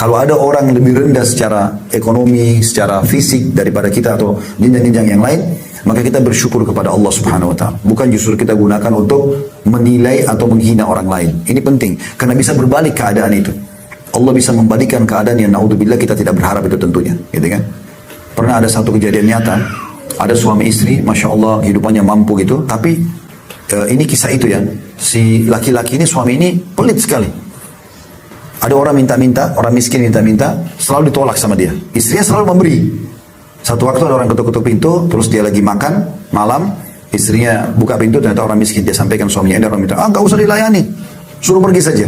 Kalau ada orang lebih rendah secara ekonomi, secara fisik daripada kita atau jenjang-jenjang yang lain, maka kita bersyukur kepada Allah Subhanahu wa taala. Bukan justru kita gunakan untuk menilai atau menghina orang lain. Ini penting karena bisa berbalik keadaan itu. Allah bisa membalikkan keadaan yang naudzubillah kita tidak berharap itu tentunya, gitu kan? Pernah ada satu kejadian nyata, ada suami istri, masya Allah hidupannya mampu gitu, tapi ini kisah itu ya, si laki-laki ini, suami ini pelit sekali. Ada orang minta-minta, orang miskin minta-minta, selalu ditolak sama dia. Istrinya selalu memberi. Satu waktu ada orang ketuk-ketuk pintu, terus dia lagi makan malam, istrinya buka pintu, ternyata orang miskin. Dia sampaikan suaminya, ada orang minta, nggak usah dilayani, suruh pergi saja.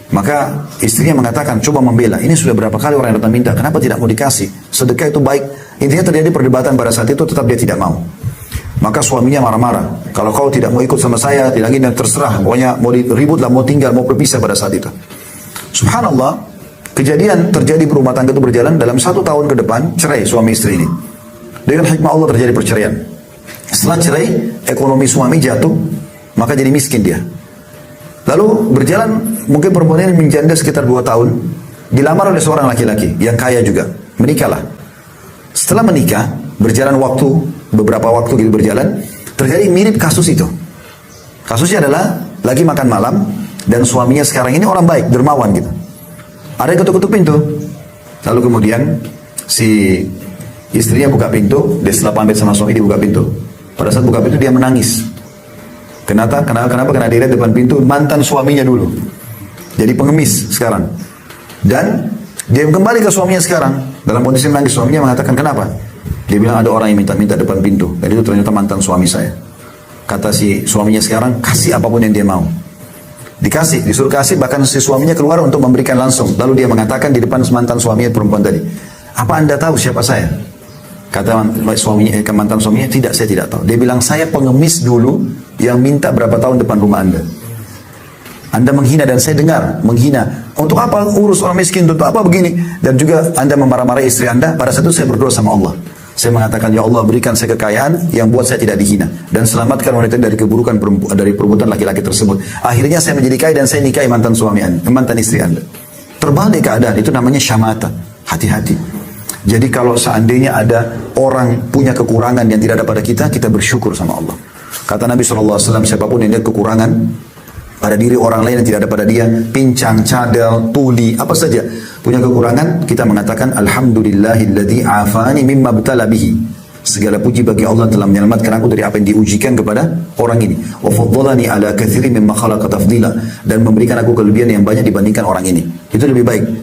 Maka istrinya mengatakan, coba membela. Ini sudah berapa kali orang yang datang minta, kenapa tidak mau dikasih? Sedekah itu baik. Intinya terjadi perdebatan pada saat itu, tetap dia tidak mau. Maka suaminya marah-marah. Kalau kau tidak mau ikut sama saya, tidak ingin, terserah. Pokoknya mau ribut lah, mau tinggal, mau berpisah pada saat itu. Subhanallah, kejadian terjadi berumah tangga itu berjalan dalam 1 tahun ke depan, cerai suami istri ini. Dengan hikmah Allah terjadi perceraian. Setelah cerai, ekonomi suami jatuh, maka jadi miskin dia. Lalu berjalan, mungkin perempuan ini menjanda sekitar 2 tahun, dilamar oleh seorang laki-laki yang kaya juga, menikahlah. Setelah menikah, berjalan waktu, beberapa waktu gitu berjalan, terjadi mirip kasus itu. Kasusnya adalah lagi makan malam, dan suaminya sekarang ini orang baik, dermawan gitu. Ada yang ketuk-ketuk pintu, lalu kemudian si istrinya buka pintu, dia setelah pamit sama suami, dia buka pintu. Pada saat buka pintu dia menangis. Kenapa? Karena dia lihat depan pintu mantan suaminya dulu. Jadi pengemis sekarang. Dan dia kembali ke suaminya sekarang. Dalam kondisi menangis, suaminya mengatakan, kenapa? Dia bilang ada orang yang minta-minta depan pintu. Dan itu ternyata mantan suami saya. Kata si suaminya sekarang, kasih apapun yang dia mau. Dikasih, disuruh kasih, bahkan si suaminya keluar untuk memberikan langsung. Lalu dia mengatakan di depan mantan suaminya perempuan tadi, apa anda tahu siapa saya? Kata mantan suaminya, tidak, saya tidak tahu. Dia bilang, saya pengemis dulu yang minta berapa tahun depan rumah anda. Anda menghina dan saya dengar menghina. Untuk apa urus orang miskin? Untuk apa begini? Dan juga anda memarah-marahi istri anda. Pada saat itu saya berdoa sama Allah. Saya mengatakan, ya Allah berikan saya kekayaan yang buat saya tidak dihina. Dan selamatkan wanita dari keburukan dari perbuatan laki-laki tersebut. Akhirnya saya menjadi kaya dan saya nikahi mantan suami anda, mantan istri anda. Terbalik keadaan, itu namanya syamata. Hati-hati. Jadi kalau seandainya ada orang punya kekurangan yang tidak ada pada kita, kita bersyukur sama Allah. Kata Nabi SAW, siapapun yang lihat kekurangan pada diri orang lain yang tidak ada pada dia, pincang, cadel, tuli, apa saja punya kekurangan, kita mengatakan alhamdulillahilladzi afani mimma btala bihi. Segala puji bagi Allah telah menyelamatkan aku dari apa yang diujikan kepada orang ini. Wa faddalani ala katsirin mimma khalaqa tafdila, dan memberikan aku kelebihan yang banyak dibandingkan orang ini. Itu lebih baik.